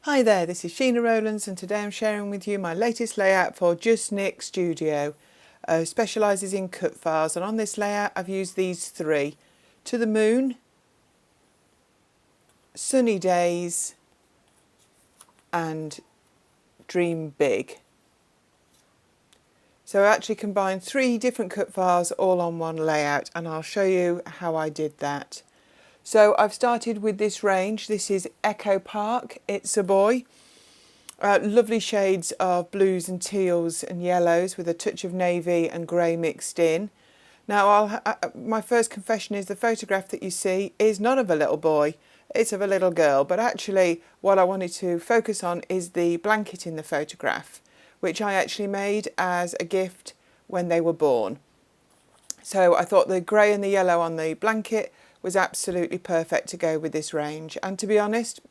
Hi there, this is Sheena Rowlands and today I'm sharing with you my latest layout for Just Nick Studio. Specialises in cut files, and on this layout I've used these three: To the Moon, Sunny Days and Dream Big. So I actually combined three different cut files all on one layout, and I'll show you how I did that. So I've started with this range. This is Echo Park, It's a Boy. Lovely shades of blues and teals and yellows with a touch of navy and grey mixed in. Now my first confession is the photograph that you see is not of a little boy, it's of a little girl, but actually what I wanted to focus on is the blanket in the photograph, which I actually made as a gift when they were born. So I thought the grey and the yellow on the blanket was absolutely perfect to go with this range, and to be honest,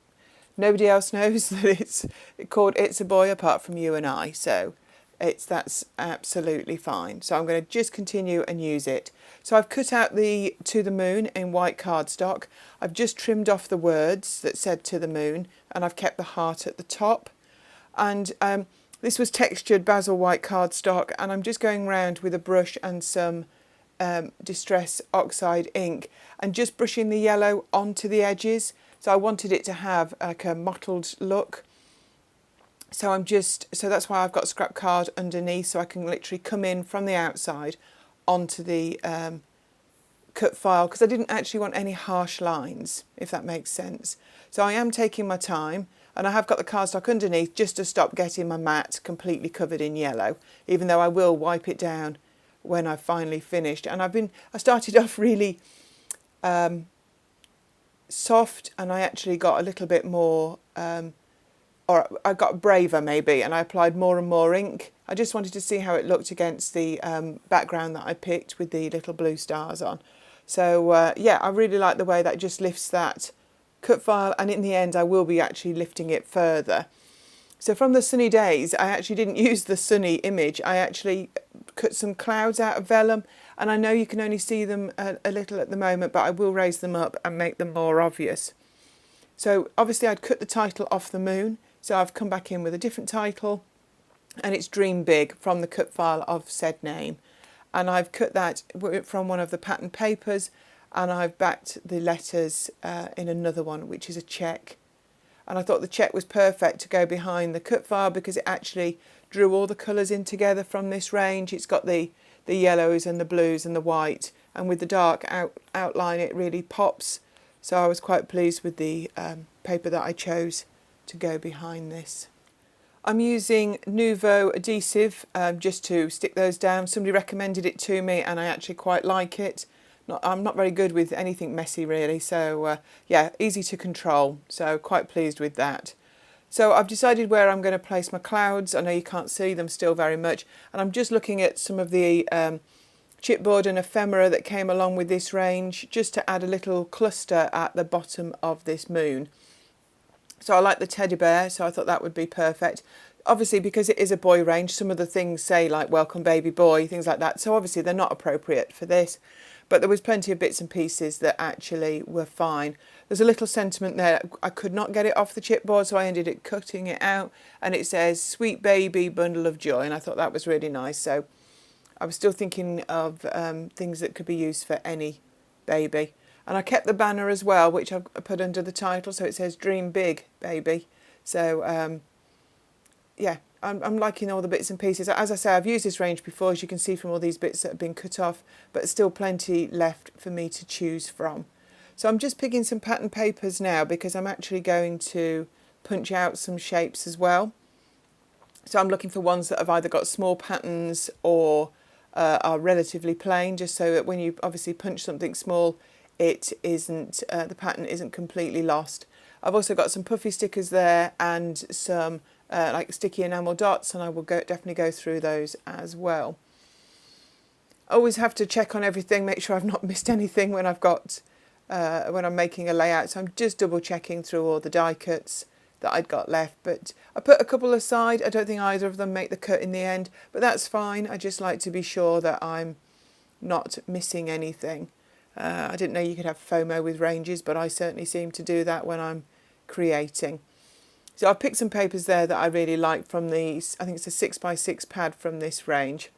nobody else knows that it's called It's a Boy apart from you and I, so that's absolutely fine. So I'm going to just continue and use it. So I've cut out the To the Moon in white cardstock. I've just trimmed off the words that said To the Moon, and I've kept the heart at the top. And this was textured basil white cardstock, and I'm just going round with a brush and some Distress Oxide ink and just brushing the yellow onto the edges. So I wanted it to have like a mottled look. So that's why I've got scrap card underneath, so I can literally come in from the outside onto the cut file, because I didn't actually want any harsh lines, if that makes sense. So I am taking my time, and I have got the cardstock underneath just to stop getting my mat completely covered in yellow, even though I will wipe it down when I've finally finished. And I started off really soft, and I actually got a little bit more or I got braver maybe, and I applied more and more ink. I just wanted to see how it looked against the background that I picked with the little blue stars on. So yeah, I really like the way that just lifts that cut file, and in the end I will be actually lifting it further. So from the Sunny Days, I actually didn't use the sunny image. I actually cut some clouds out of vellum, and I know you can only see them a little at the moment, but I will raise them up and make them more obvious. So obviously I'd cut the title off the moon, so I've come back in with a different title, and it's Dream Big from the cut file of said name. And I've cut that from one of the pattern papers, and I've backed the letters in another one, which is a check. And I thought the check was perfect to go behind the cut file because it actually drew all the colours in together from this range. It's got the yellows and the blues and the white, and with the dark outline it really pops. So I was quite pleased with the paper that I chose to go behind this. I'm using Nouveau adhesive just to stick those down. Somebody recommended it to me and I actually quite like it. I'm not very good with anything messy really, so yeah, easy to control, so quite pleased with that. So I've decided where I'm going to place my clouds. I know you can't see them still very much, and I'm just looking at some of the chipboard and ephemera that came along with this range, just to add a little cluster at the bottom of this moon. So I like the teddy bear, so I thought that would be perfect. Obviously, because it is a boy range, some of the things say like welcome baby boy, things like that, so obviously they're not appropriate for this. But there was plenty of bits and pieces that actually were fine. There's a little sentiment there. I could not get it off the chipboard, so I ended up cutting it out, and it says sweet baby bundle of joy, and I thought that was really nice. So I was still thinking of things that could be used for any baby. And I kept the banner as well, which I put under the title, so it says Dream Big Baby. So yeah, I'm liking all the bits and pieces. As I say, I've used this range before, as you can see from all these bits that have been cut off, but still plenty left for me to choose from. So I'm just picking some pattern papers now because I'm actually going to punch out some shapes as well. So I'm looking for ones that have either got small patterns or are relatively plain, just so that when you obviously punch something small, it isn't the pattern isn't completely lost. I've also got some puffy stickers there and some like sticky enamel dots, and I will definitely go through those as well. Always have to check on everything, make sure I've not missed anything when when I'm making a layout. So I'm just double checking through all the die cuts that I'd got left, but I put a couple aside. I don't think either of them make the cut in the end, but that's fine. I just like to be sure that I'm not missing anything. I didn't know you could have FOMO with ranges, but I certainly seem to do that when I'm creating. So I've picked some papers there that I really like from these. I think it's a 6x6 pad from this range.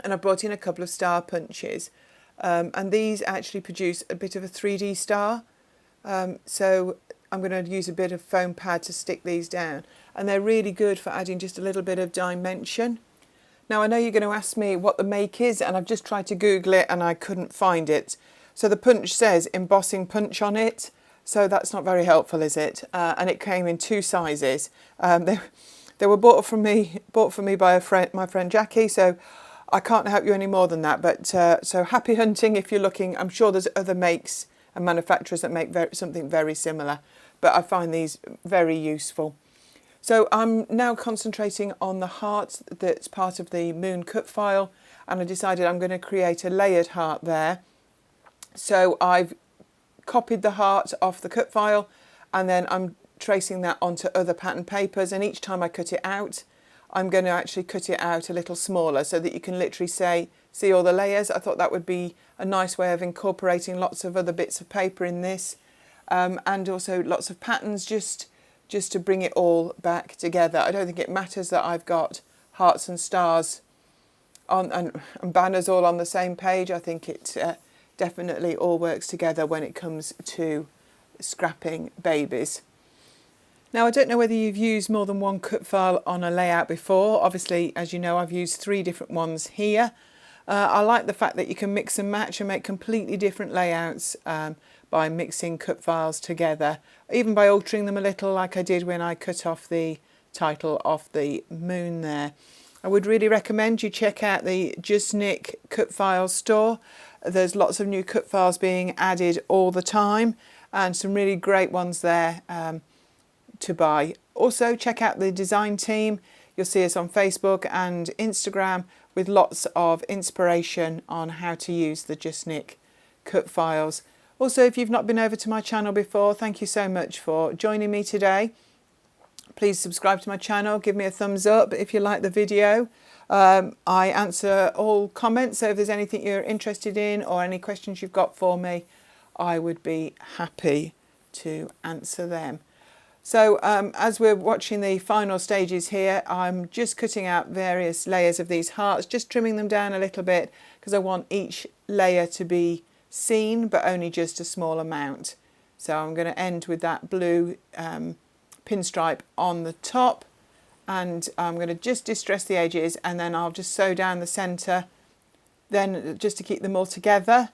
And I brought in a couple of star punches. And these actually produce a bit of a 3D star. So I'm going to use a bit of foam pad to stick these down. And they're really good for adding just a little bit of dimension. Now I know you're going to ask me what the make is, and I've just tried to Google it and I couldn't find it. So the punch says embossing punch on it. So that's not very helpful, is it? And it came in 2 sizes. They were bought for me by my friend Jackie. So I can't help you any more than that. But so happy hunting if you're looking. I'm sure there's other makes and manufacturers that make something very similar. But I find these very useful. So I'm now concentrating on the heart that's part of the moon cut file, and I decided I'm going to create a layered heart there. So I've copied the heart off the cut file, and then I'm tracing that onto other pattern papers, and each time I cut it out, I'm going to actually cut it out a little smaller so that you can literally see all the layers. I thought that would be a nice way of incorporating lots of other bits of paper in this, and also lots of patterns just to bring it all back together. I don't think it matters that I've got hearts and stars on and banners all on the same page. I think it definitely all works together when it comes to scrapping babies. Now I don't know whether you've used more than one cut file on a layout before. Obviously, as you know, I've used 3 different ones here. I like the fact that you can mix and match and make completely different layouts by mixing cut files together, even by altering them a little like I did when I cut off the title of the moon there. I would really recommend you check out the Just Nick cut file store. There's lots of new cut files being added all the time and some really great ones there to buy. Also check out the design team. You'll see us on Facebook and Instagram with lots of inspiration on how to use the Just Nick cut files. Also, if you've not been over to my channel before, thank you so much for joining me today. Please subscribe to my channel, give me a thumbs up if you like the video. I answer all comments, so if there's anything you're interested in or any questions you've got for me, I would be happy to answer them. So as we're watching the final stages here, I'm just cutting out various layers of these hearts, just trimming them down a little bit because I want each layer to be seen, but only just a small amount. So I'm going to end with that blue pinstripe on the top, and I'm going to just distress the edges, and then I'll just sew down the centre, then just to keep them all together,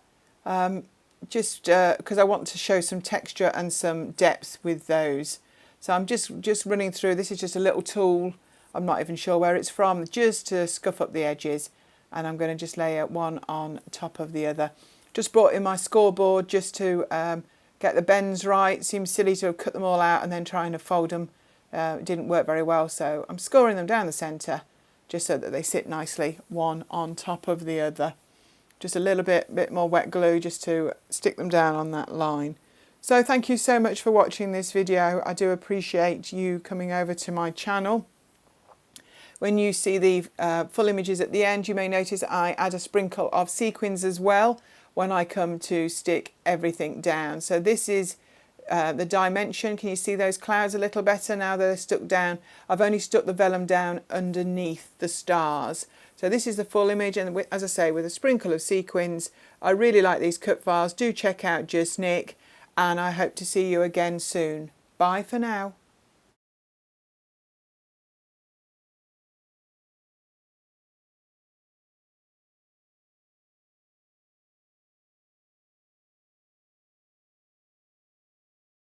just because I want to show some texture and some depth with those. So I'm just running through. This is just a little tool, I'm not even sure where it's from, just to scuff up the edges, and I'm going to just lay one on top of the other. Just brought in my scoreboard just to get the bends right. Seems silly to have cut them all out and then trying to fold them. It didn't work very well, so I'm scoring them down the centre just so that they sit nicely one on top of the other. Just a little bit more wet glue just to stick them down on that line. So thank you so much for watching this video. I do appreciate you coming over to my channel. When you see the full images at the end, you may notice I add a sprinkle of sequins as well when I come to stick everything down. So this is the dimension. Can you see those clouds a little better now they're stuck down? I've only stuck the vellum down underneath the stars. So this is the full image, and as I say, with a sprinkle of sequins. I really like these cut files. Do check out Just Nick, and I hope to see you again soon. Bye for now.